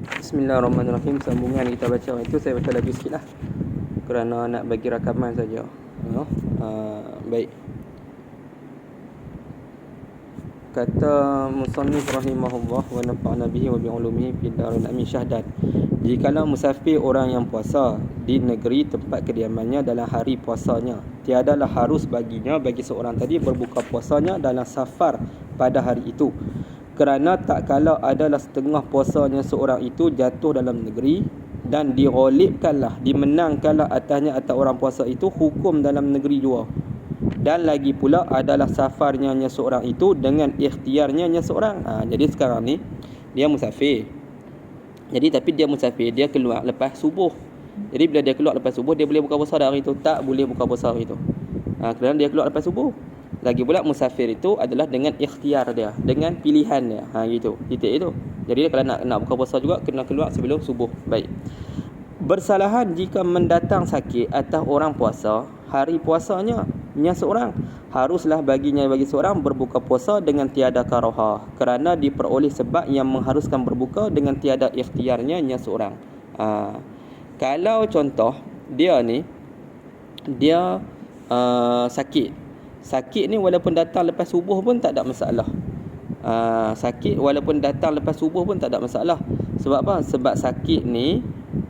Bismillahirrahmanirrahim. Sambungan kita baca itu, saya baca lagi sikit lah kerana nak bagi rakaman saja. Baik. Kata musannif rahimahullah wa nafa'na bihi wa bi'ulumihi fid darin amin syahdan. Jikalau musafir orang yang puasa di negeri tempat kediamannya dalam hari puasanya, tiadalah harus baginya bagi seorang tadi berbuka puasanya dalam safar pada hari itu. Kerana tak kala adalah setengah puasanya seorang itu jatuh dalam negeri dan dighalibkanlah, dimenangkanlah atasnya atas orang puasa itu hukum dalam negeri jua. Dan lagi pula adalah safarnya seorang itu dengan ikhtiarnya seorang. Jadi sekarang ni dia musafir. Jadi tapi dia musafir, dia keluar lepas subuh. Jadi bila dia keluar lepas subuh, dia boleh buka puasa hari itu? Tak boleh buka puasa hari itu. Kerana dia keluar lepas subuh. Lagi pula musafir itu adalah dengan ikhtiar dia, dengan pilihan dia. Gitu. Titik itu. Jadi kalau nak buka puasa juga kena keluar sebelum subuh. Baik. Bersalahan jika mendatang sakit atas orang puasa, hari puasanya seorang, haruslah bagi seorang berbuka puasa dengan tiada karaha, kerana diperoleh sebab yang mengharuskan berbuka dengan tiada ikhtiarnya seorang. Kalau contoh dia sakit ni walaupun datang lepas subuh pun tak ada masalah. Sakit walaupun datang lepas subuh pun tak ada masalah. Sebab apa? Sebab sakit ni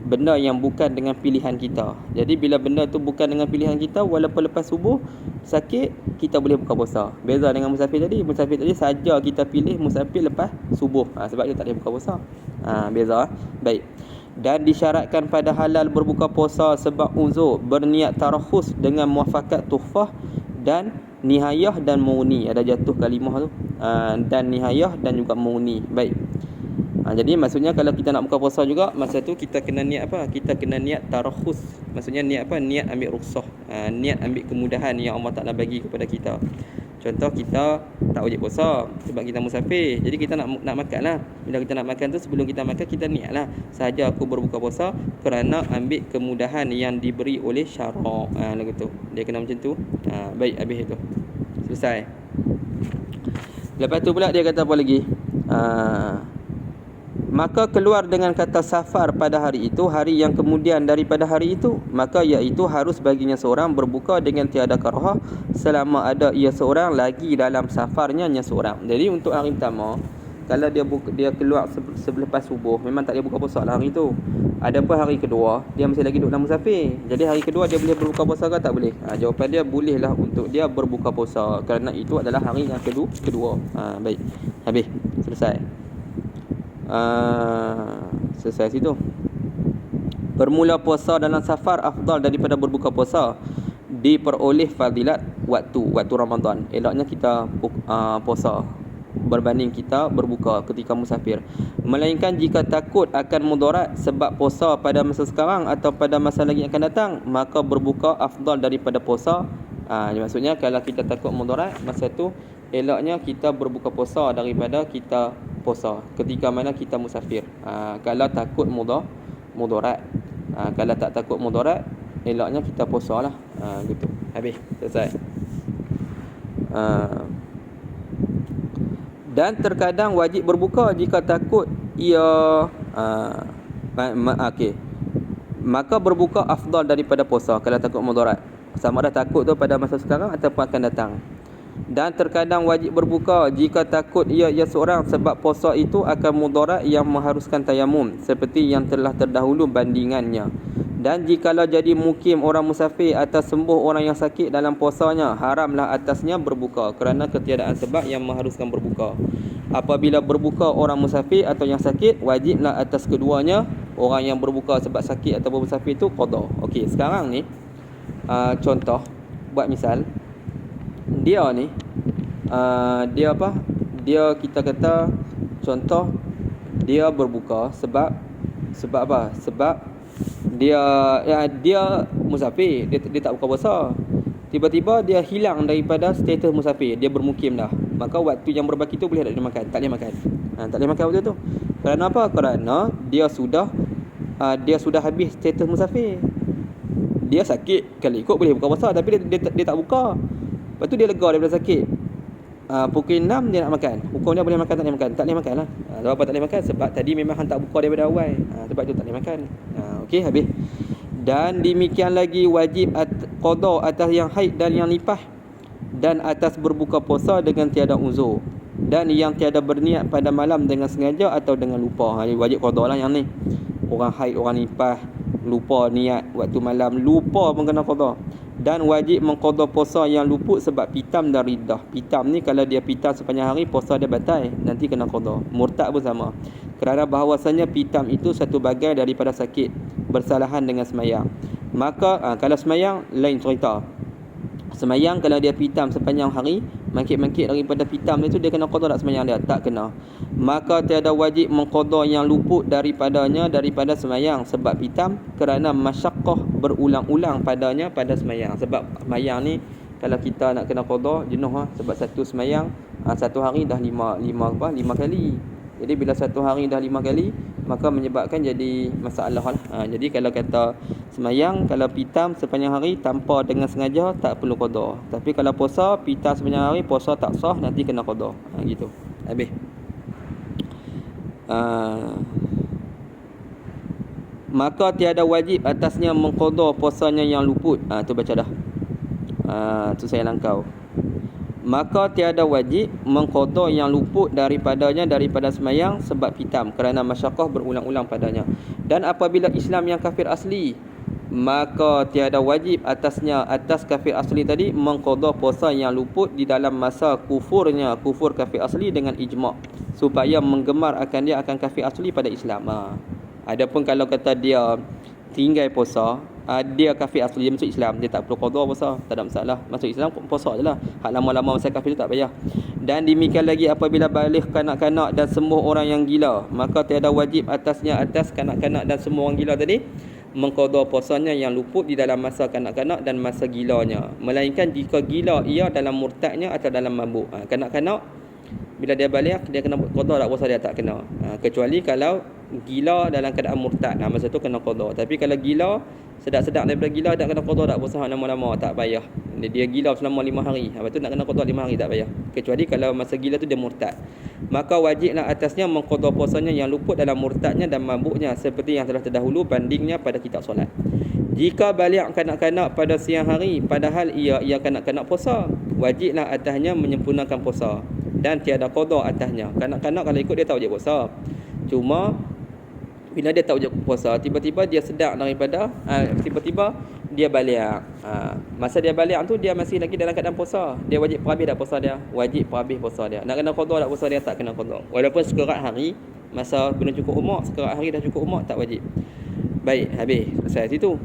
benda yang bukan dengan pilihan kita. Jadi bila benda tu bukan dengan pilihan kita, walaupun lepas subuh sakit, kita boleh buka puasa. Beza dengan musafir tadi. Musafir tadi saja kita pilih musafir lepas subuh. Sebab dia tak boleh buka puasa. Beza. Baik. Dan disyaratkan pada halal berbuka puasa sebab uzur, berniat tarakhus dengan muafakat tuhfah dan nihayah dan mughni. Ada jatuh kalimah tu. Dan nihayah dan juga mughni. Baik. Jadi maksudnya kalau kita nak buka puasa juga, masa tu kita kena niat apa? Kita kena niat tarakhus. Maksudnya niat apa? Niat ambil rukhsah. Niat ambil kemudahan yang Allah Ta'ala bagi kepada kita. Contoh kita tak wajib puasa sebab kita musafir. Jadi kita nak makan lah. Bila kita nak makan tu, sebelum kita makan kita niat lah, sahaja aku berbuka puasa kerana ambil kemudahan yang diberi oleh syarak. Lagu tu. Dia kena macam tu. Baik, habis itu. Selesai. Lepas tu pula dia kata apa lagi? Maka keluar dengan kata safar pada hari itu, hari yang kemudian daripada hari itu, maka iaitu harus baginya seorang berbuka dengan tiada karaha selama ada ia seorang lagi dalam safarnya seorang. Jadi untuk hari pertama, kalau dia keluar selepas subuh, memang tak boleh buka puasa lah hari itu. Adapun hari kedua, dia masih lagi duduk dalam musafir. Jadi hari kedua dia boleh berbuka puasa ke tak boleh? Jawapan dia bolehlah untuk dia berbuka puasa kerana itu adalah hari yang kedua. Baik. Habis. Selesai. Selesai situ. Bermula puasa dalam safar afdal daripada berbuka puasa, diperoleh fadilat waktu Ramadan. Eloknya kita puasa berbanding kita berbuka ketika musafir. Melainkan jika takut akan mudarat sebab puasa pada masa sekarang atau pada masa lagi akan datang, maka berbuka afdal daripada puasa. Maksudnya kalau kita takut mudarat, masa tu eloknya kita berbuka puasa daripada kita puasa ketika mana kita musafir. Kalau takut mudarat, kalau tak takut mudarat, eloknya kita puasa lah. Gitu. Habis. Selesai. Dan terkadang wajib berbuka jika takut ia okey. Maka berbuka afdal daripada puasa kalau takut mudarat. Sama ada takut tu pada masa sekarang ataupun akan datang. Dan terkadang wajib berbuka jika takut ia seorang sebab puasa itu akan mudarat yang mengharuskan tayamum seperti yang telah terdahulu bandingannya. Dan jikalau jadi mukim orang musafir atau sembuh orang yang sakit dalam puasanya, haramlah atasnya berbuka kerana ketiadaan sebab yang mengharuskan berbuka. Apabila berbuka orang musafir atau yang sakit, wajiblah atas keduanya, orang yang berbuka sebab sakit atau musafir itu qada. Okey, sekarang ni contoh, buat misal dia ni dia apa? Dia kita kata contoh dia berbuka sebab apa? Sebab dia musafir, dia tak buka puasa. Tiba-tiba dia hilang daripada status musafir, dia bermukim dah. Maka waktu yang berbaki tu boleh tak dia makan? Tak boleh makan. Tak boleh makan waktu tu. Kerana apa? Kerana dia sudah habis status musafir. Dia sakit, kalau ikut boleh buka puasa, tapi dia tak buka. Lepas tu dia lega daripada sakit. Pukul 6 dia nak makan. Hukum dia boleh makan tak boleh makan? Tak boleh makan lah. Sebab apa tak boleh makan? Sebab tadi memang hang tak buka daripada awal. Sebab tu tak boleh makan. Okey, habis. Dan demikian lagi wajib qada atas yang haid dan yang nifas, dan atas berbuka puasa dengan tiada uzur, dan yang tiada berniat pada malam dengan sengaja atau dengan lupa. Wajib qada lah yang ni. Orang haid, orang nifas, lupa niat waktu malam, lupa pun kena qada. Dan wajib mengqada puasa yang luput sebab pitam dan riddah. Pitam ni kalau dia pitam sepanjang hari, puasa dia batal, nanti kena qada. Murtad pun sama. Kerana bahawasanya pitam itu satu bagai daripada sakit bersalahan dengan semayang. Maka kalau semayang lain cerita. Semayang kalau dia pitam sepanjang hari, mangkit-mangkit daripada pitam itu, dia kena qada tak semayang dia? Tak kena. Maka tiada wajib mengqada yang luput daripadanya daripada semayang sebab pitam, kerana masyaqqah berulang-ulang padanya pada semayang. Sebab semayang ni kalau kita nak kena qada jenuh sebab satu semayang satu hari dah lima kali. Jadi bila satu hari dah 5 kali, maka menyebabkan jadi masalah lah. Jadi kalau kata semayang, kalau pitam sepanjang hari tanpa dengan sengaja, tak perlu qada. Tapi kalau puasa, pitam sepanjang hari, puasa tak sah, nanti kena qada. Gitu. Habis. Maka tiada wajib atasnya mengqada puasanya yang luput. Tu baca dah. Tu saya langkau. Maka tiada wajib mengqada yang luput daripadanya daripada semayang sebab pitam, kerana masyaqqah berulang-ulang padanya. Dan apabila Islam yang kafir asli, maka tiada wajib atasnya, atas kafir asli tadi, mengqada puasa yang luput di dalam masa kufurnya, kufur kafir asli dengan ijma', supaya menggemar akan dia akan kafir asli pada Islam. Adapun kalau kata dia tinggal puasa, dia kafir asli, dia masuk Islam, dia tak perlu qada puasa, tak ada masalah. Masuk Islam puasa jelah. Hak lama-lama masa kafir tu tak payah. Dan demikian lagi apabila balik kanak-kanak dan semua orang yang gila, maka tiada wajib atasnya, atas kanak-kanak dan semua orang gila tadi, mengqada puasanya yang luput di dalam masa kanak-kanak dan masa gilanya, melainkan jika gila ia dalam murtadnya atau dalam mabuk. Kanak-kanak bila dia balik, dia kena qada tak puasa? Dia tak kena. Kecuali kalau gila dalam keadaan murtad, masa tu kena qada. Tapi kalau gila, sedap-sedap daripada gila, tak kena qada tak puasa lama-lama, tak payah. Dia gila selama 5 hari, lepas tu nak kena qada 5 hari, tak payah. Kecuali kalau masa gila tu dia murtad. Maka wajiblah atasnya mengqada puasanya yang luput dalam murtadnya dan mabuknya, seperti yang telah terdahulu bandingnya pada kitab solat. Jika balik kanak-kanak pada siang hari, padahal ia kanak-kanak puasa, wajiblah atasnya menyempurnakan puasa dan tiada qada atasnya. Kanak-kanak kalau ikut dia tak wajib puasa. Cuma bila dia tak wajib puasa, tiba-tiba dia sedar daripada tiba-tiba dia balik. Masa dia balik tu dia masih lagi dalam keadaan puasa. Dia wajib perhabis dah puasa dia. Wajib perhabis puasa dia. Nak kena qada tak puasa dia? Tak kena qada. Walaupun sekerat hari, masa belum cukup umur, sekerat hari dah cukup umur, tak wajib. Baik, habis. Selesai situ.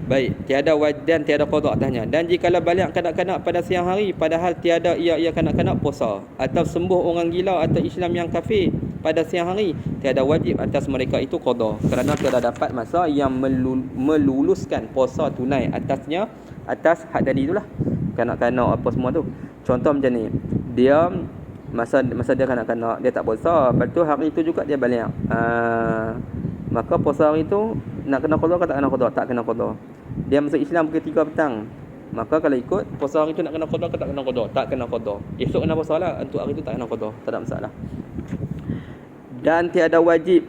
Baik, tiada wajib dan tiada qada atasnya. Dan jikalau balik kanak-kanak pada siang hari, padahal tiada ia kanak-kanak puasa, atau sembuh orang gila atau Islam yang kafir pada siang hari, tiada wajib atas mereka itu qada, kerana tiada dapat masa yang meluluskan puasa tunai atasnya, atas had tadi itulah, kanak-kanak apa semua tu. Contoh macam ni, dia masa dia kanak-kanak, dia tak puasa, lepas tu hari tu juga dia balik. Maka puasa hari tu nak kena qada ke tak kena qada? Tak kena qada. Dia masuk Islam pukul 3 petang. Maka kalau ikut puasa hari tu nak kena qada ke tak kena qada? Tak kena qada. Esok kena puasa lah, untuk hari tu tak kena qada. Tak ada masalah. Dan tiada wajib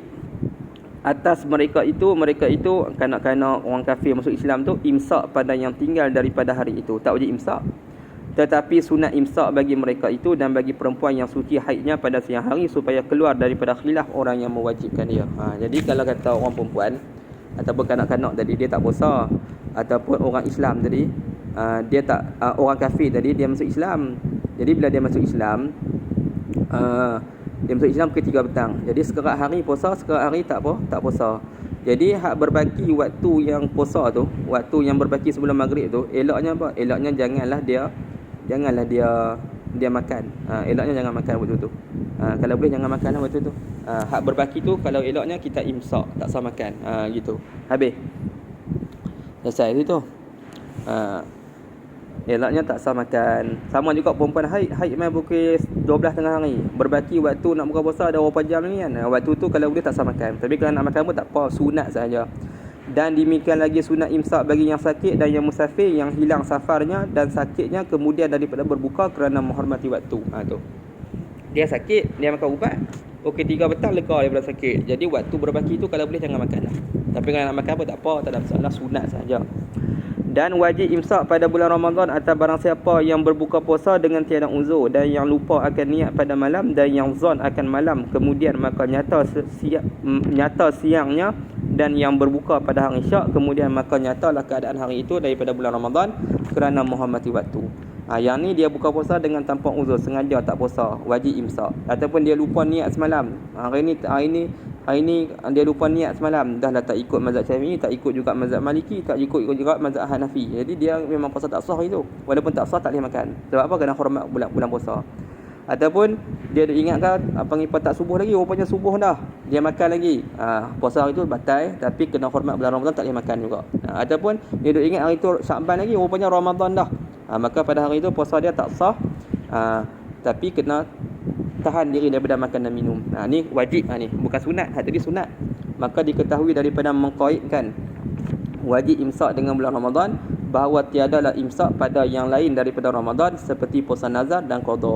atas mereka itu kanak-kanak orang kafir masuk Islam tu, imsak pada yang tinggal daripada hari itu. Tak wajib imsak. Tetapi sunat imsak bagi mereka itu dan bagi perempuan yang suci haidnya pada siang hari, supaya keluar daripada khilaf orang yang mewajibkan dia. Jadi kalau kata orang perempuan ataupun kanak-kanak tadi dia tak puasa, ataupun orang Islam tadi dia tak orang kafir tadi dia masuk Islam. Jadi bila dia masuk Islam, dia masuk Islam ke 3 petang. Jadi sekerat hari puasa, sekerat hari tak puasa. Jadi hak berbaki waktu yang puasa tu, waktu yang berbaki sebelum maghrib tu, eloknya apa? Eloknya janganlah dia makan. Eloknya jangan makan waktu tu. Kalau boleh jangan makanlah waktu tu. Hak berbaki tu kalau eloknya kita imsak, tak sah makan. Gitu. Habis. Selesai situ. Eloknya tak sah makan. Sama juga perempuan haid main pukul 12 tengah hari. Berbaki waktu nak buka puasa ada berapa jam ni kan. Waktu tu kalau boleh tak sah makan. Tapi kalau nak makan pun tak apa, sunat saja. Dan demikian lagi sunat imsak bagi yang sakit dan yang musafir yang hilang safarnya dan sakitnya kemudian daripada berbuka kerana menghormati waktu. Tu. Dia sakit, dia makan ubat. Okey 3 petang lega daripada sakit. Jadi waktu berbaki tu kalau boleh jangan makan lah. Tapi kalau nak makan pun tak apa, tak ada masalah, sunat saja. Dan wajib imsak pada bulan Ramadan atas barang siapa yang berbuka puasa dengan tiada uzur dan yang lupa akan niat pada malam dan yang zon akan malam kemudian maka nyata siangnya dan yang berbuka pada hari Isyak kemudian maka nyatalah keadaan hari itu daripada bulan Ramadan kerana menghormati waktu. Yang ni dia buka puasa dengan tanpa uzur, sengaja tak puasa, wajib imsak. Ataupun dia lupa niat semalam. Hari ni dia lupa niat semalam, dah tak ikut mazhab Syafi'i, tak ikut juga mazhab Maliki, tak ikut juga mazhab Hanafi. Jadi dia memang puasa tak sah itu. Walaupun tak sah tak boleh makan. Sebab apa? Kena hormat bulan puasa. Ataupun dia ingatkan tak subuh lagi, rupanya subuh dah. Dia makan lagi. Puasa hari tu batal tapi kena hormat bulan Ramadan, tak boleh makan juga. Ataupun dia ingat hari tu Syaban lagi, rupanya Ramadan dah. Maka pada hari itu puasa dia tak sah. Tapi kena tahan diri daripada makan dan minum. Ni wajib, ni bukan sunat. Tadi sunat. Maka diketahui daripada mengkaitkan wajib imsak dengan bulan Ramadan bahawa tiadalah imsak pada yang lain daripada Ramadan seperti puasa nazar dan qada.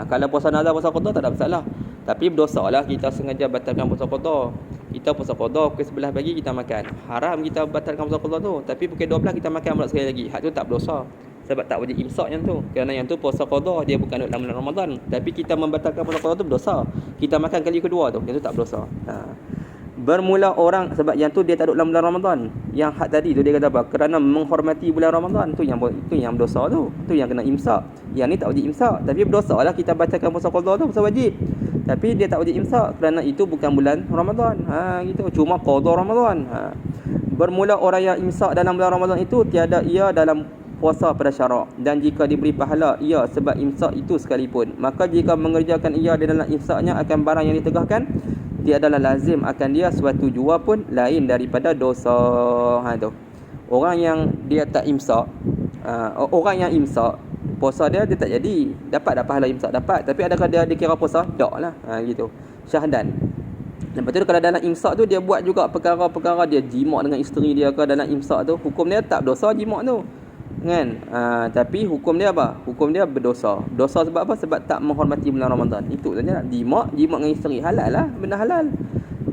Kalau puasa nazar, puasa qada tak ada masalah. Tapi berdosalah kita sengaja batalkan puasa qada. Kita puasa qada pukul 11 pagi kita makan. Haram kita batalkan puasa qada tu. Tapi pukul 12 kita makan pula sekali lagi. Hak tu tak berdosa. Sebab tak wajib imsak yang tu. Kerana yang tu puasa qada, dia bukan dalam bulan Ramadan. Tapi kita membatalkan puasa qada tu berdosa. Kita makan kali kedua tu, yang tu tak berdosa. Bermula orang, sebab yang tu dia tak duduk dalam bulan Ramadan. Yang hak tadi tu dia kata apa? Kerana menghormati bulan Ramadan, tu yang berdosa tu. Tu yang kena imsak. Yang ni tak wajib imsak. Tapi berdosa lah kita batalkan puasa qada tu, puasa wajib. Tapi dia tak wajib imsak kerana itu bukan bulan Ramadan. Gitu. Cuma qada Ramadan. Bermula orang yang imsak dalam bulan Ramadan itu tiada ia dalam puasa pada syarak, dan jika diberi pahala ia sebab imsak itu sekalipun, maka jika mengerjakan ia di dalam imsaknya akan barang yang ditegahkan, tiadalah lazim akan dia suatu jua pun lain daripada dosa. Tu. Orang yang dia tak imsak, orang yang imsak puasa dia tak jadi, dapat pahala imsak dapat, tapi adakah dia dikira puasa? Tak lah. Gitu. Syahdan. Lepas tu kalau dalam imsak tu dia buat juga perkara-perkara, dia jimat dengan isteri dia ke dalam imsak tu, hukum dia tak berdosa jimat tu. Kan? Tapi hukum dia apa? Hukum dia berdosa. Dosa sebab apa? Sebab tak menghormati bulan Ramadan. Itu saja. Jimat dengan isteri halal lah, benda halal.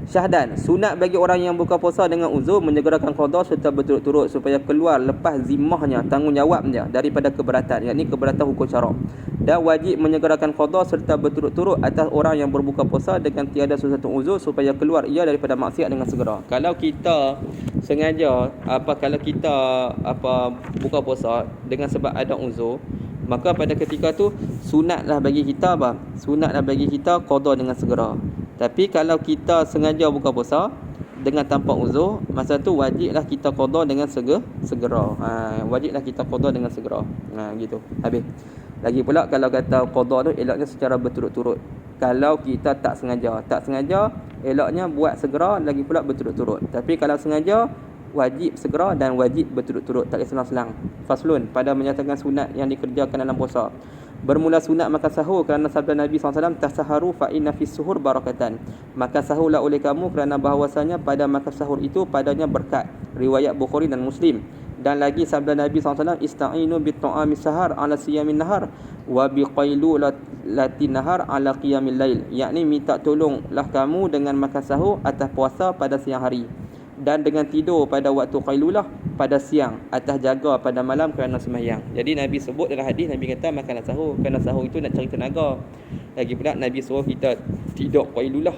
Syahdan, sunat bagi orang yang buka puasa dengan uzur menyegerakan qada serta berturut-turut supaya keluar lepas zimmahnya, tanggungjawabnya daripada keberatan, yakni keberatan hukum syarak. Dan wajib menyegerakan qada serta berturut-turut atas orang yang berbuka puasa dengan tiada sesuatu uzur supaya keluar ia daripada maksiat dengan segera. Kalau kita sengaja kalau kita buka puasa dengan sebab ada uzur, maka pada ketika tu sunatlah bagi kita Sunatlah bagi kita qada dengan segera. Tapi kalau kita sengaja buka puasa dengan tanpa uzur, masa tu wajiblah kita qada dengan segera. Wajiblah kita qada dengan segera. Gitu. Habis. Lagi pula kalau kata qada tu eloknya secara berturut-turut. Kalau kita tak sengaja eloknya buat segera, lagi pula berturut-turut. Tapi kalau sengaja, wajib segera dan wajib berturut-turut, tak boleh selang-selang. Faslun, pada menyatakan sunat yang dikerjakan dalam puasa. Bermula sunat makan sahur kerana sabda Nabi SAW, tasaharu fa inna fis suhur barakatan. Makan sahurlah oleh kamu kerana bahawasanya pada makan sahur itu padanya berkat. Riwayat Bukhari dan Muslim. Dan lagi sabda Nabi SAW, ista'inu bit ta'ami sahar ala siyamin nahar wa biqailulatin nahar ala qiyamil lail. Yakni minta tolonglah kamu dengan makan sahur atas puasa pada siang hari, dan dengan tidur pada waktu qailulah pada siang, atas jaga pada malam kerana sembahyang. Jadi Nabi sebut dalam hadis, Nabi kata makanlah sahur, kerana sahur itu nak cari tenaga. Lagi pula Nabi suruh kita tidur qailulah,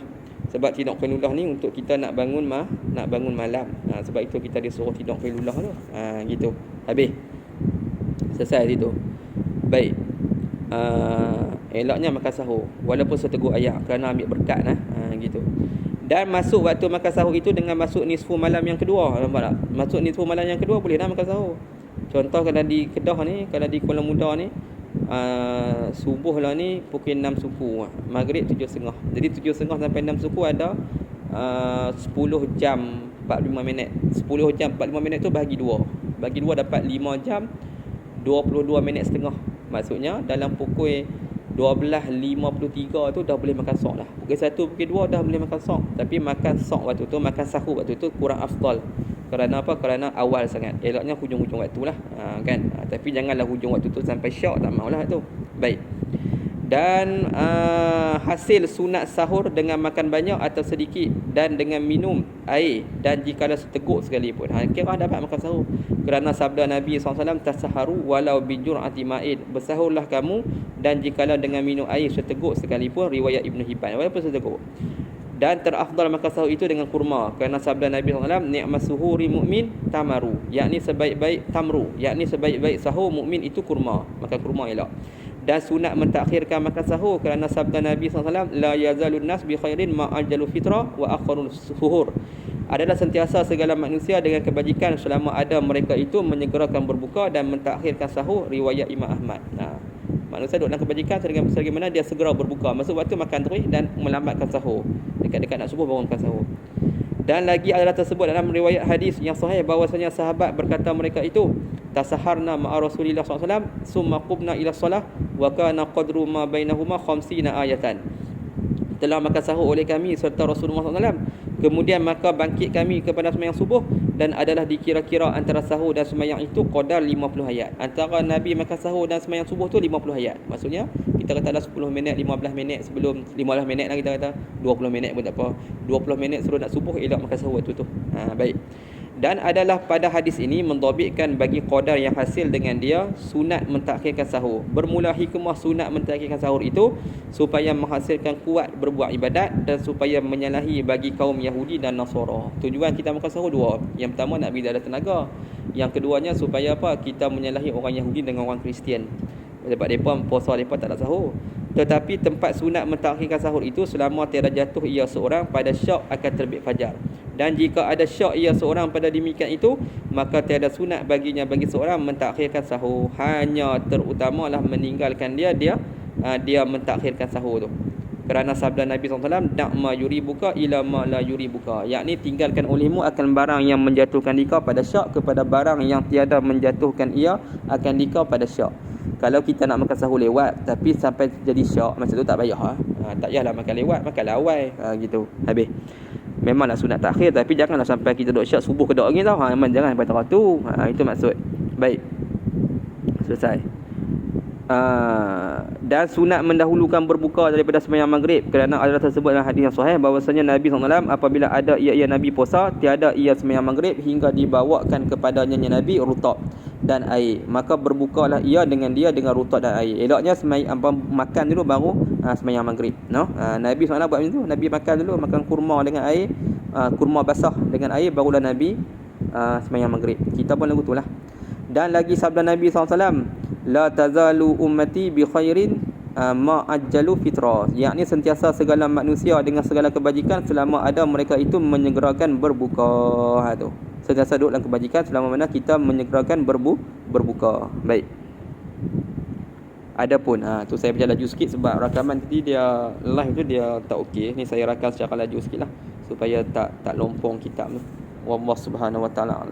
sebab tidur qailulah ni untuk kita nak bangun malam. Sebab itu kita disuruh tidur qailulah tu. Gitu. Habis. Selesai situ. Baik. Eloknya makan sahur walaupun seteguk ayat kerana ambil berkat gitu. Dan masuk waktu makan sahur itu dengan masuk nisfu malam yang kedua. Nampak tak? Masuk nisfu malam yang kedua boleh dah makan sahur. Contoh kalau di Kedah ni, kalau di Kuala Muda ni, subuh lah ni pukul 6 suku, maghrib 7.30. Jadi 7.30 sampai 6 suku ada 10 jam 45 minit. 10 jam 45 minit tu bahagi 2. Bagi 2 dapat 5 jam 22 minit setengah. Maksudnya dalam pukul 12.53 tu dah boleh makan sok dah. Pukul 1, pukul 2 dah boleh makan sok. Tapi makan sok waktu tu, makan sahur waktu tu kurang afdal. Kerana apa? Kerana awal sangat. Eloknya hujung-hujung waktu lah. Kan? Tapi janganlah hujung waktu tu sampai syak, tak maulah tu. Baik. Dan hasil sunat sahur dengan makan banyak atau sedikit dan dengan minum air dan jikalau seteguk sekalipun. Kira dapat makan sahur. Kerana sabda Nabi SAW, tasaharu walau bijur'ati ma'id. Bersahurlah kamu dan jikalau dengan minum air seteguk sekalipun, riwayat Ibn Hibban. Walaupun seteguk. Dan terafdal makan sahur itu dengan kurma. Kerana sabda Nabi SAW, ni'mas suhuri mu'min tamaru. Yakni sebaik-baik tamru. Yakni sebaik-baik sahur mu'min itu kurma. Makan kurma elok. Dan sunat mentakhirkan makan sahur. Kerana sabda Nabi SAW, la yazalun nas bi khairin ma'ajalu fitra wa akharul suhur. Adalah sentiasa segala manusia dengan kebajikan selama ada mereka itu menyegerakan berbuka dan mentakhirkan sahur. Riwayat Imam Ahmad. Manusia duduk dalam kebajikan selagi mana dia segera berbuka. Maksud waktu makan terus dan melambatkan sahur. Dekat-dekat nak subuh baru makan sahur. Dan lagi adalah tersebut dalam riwayat hadis yang sahih bahawasanya sahabat berkata mereka itu, tasaharna ma'a Rasulillah SAW summa qubna ila salah wa kana qadru ma bainahuma 50 ayatan. Telah makan sahur oleh kami serta Rasulullah SAW. Kemudian maka bangkit kami kepada sembahyang subuh dan adalah dikira-kira antara sahur dan sembahyang itu qadar 50 ayat. Antara Nabi makan sahur dan sembahyang subuh tu 50 ayat. Maksudnya kita kata ada 10 minit, 15 minit sebelum 15 minit lah kita kata. 20 minit pun tak apa. 20 minit suruh nak subuh elok makan sahur waktu tu. Baik. Dan adalah pada hadis ini mendhabitkan bagi qadar yang hasil dengan dia sunat mentakhirkan sahur. Bermula hikmah sunat mentakhirkan sahur itu supaya menghasilkan kuat berbuat ibadat dan supaya menyalahi bagi kaum Yahudi dan Nasara. Tujuan kita makan sahur dua. Yang pertama nak bila ada tenaga. Yang keduanya supaya apa? Kita menyalahi orang Yahudi dengan orang Kristian. Sebab mereka puasa mereka tak ada sahur. Tetapi tempat sunat mentakhirkan sahur itu selama tiada jatuh ia seorang pada syak akan terbit fajar. Dan jika ada syak ia seorang pada demikian itu, maka tiada sunat baginya bagi seorang mentakhirkan sahur. Hanya terutamalah meninggalkan dia mentakhirkan sahur tu. Kerana sabda Nabi SAW, da'ma yuribuka ila ma la yuribuka. Yakni tinggalkan olehmu akan barang yang menjatuhkan dika pada syak kepada barang yang tiada menjatuhkan ia akan dika pada syak. Kalau kita nak makan sahur lewat tapi sampai jadi syak, masa tu tak payah. Tak payahlah makan lewat, makanlah awal. Gitu. Habis. Memanglah sunat takhir tapi janganlah sampai kita duduk syak subuh kedok lagi tau. Memang jangan sampai tarah tu. Itu maksud. Baik. Selesai. Dan sunat mendahulukan berbuka daripada sembahyang maghrib kerana adalah tersebut dalam hadis yang sahih bahawasanya Nabi SAW apabila ada ia Nabi puasa tiada ia sembahyang maghrib hingga dibawakan kepadanya Nabi rutab dan air, maka berbukalah ia dengan rutab dan air. Eloknya makan dulu baru sembahyang maghrib. Nabi SAW buat macam tu. Nabi makan dulu, makan kurma dengan air, kurma basah dengan air, barulah Nabi sembahyang maghrib. Kita pun lagu itulah. Dan lagi sabda Nabi SAW, la tazalu ummati bi khairin ma ajjalu fitra. Yakni sentiasa segala manusia dengan segala kebajikan selama ada mereka itu menyegerakan berbuka. Tu. Sentiasa duduk dalam kebajikan selama mana kita menyegerakan berbuka. Baik. Adapun tu saya baca laju sikit sebab rakaman tadi dia live tu dia tak okey. Ni saya rakam secara laju sikitlah supaya tak lompong kitab tu. Wallahu subhanahu wa taala.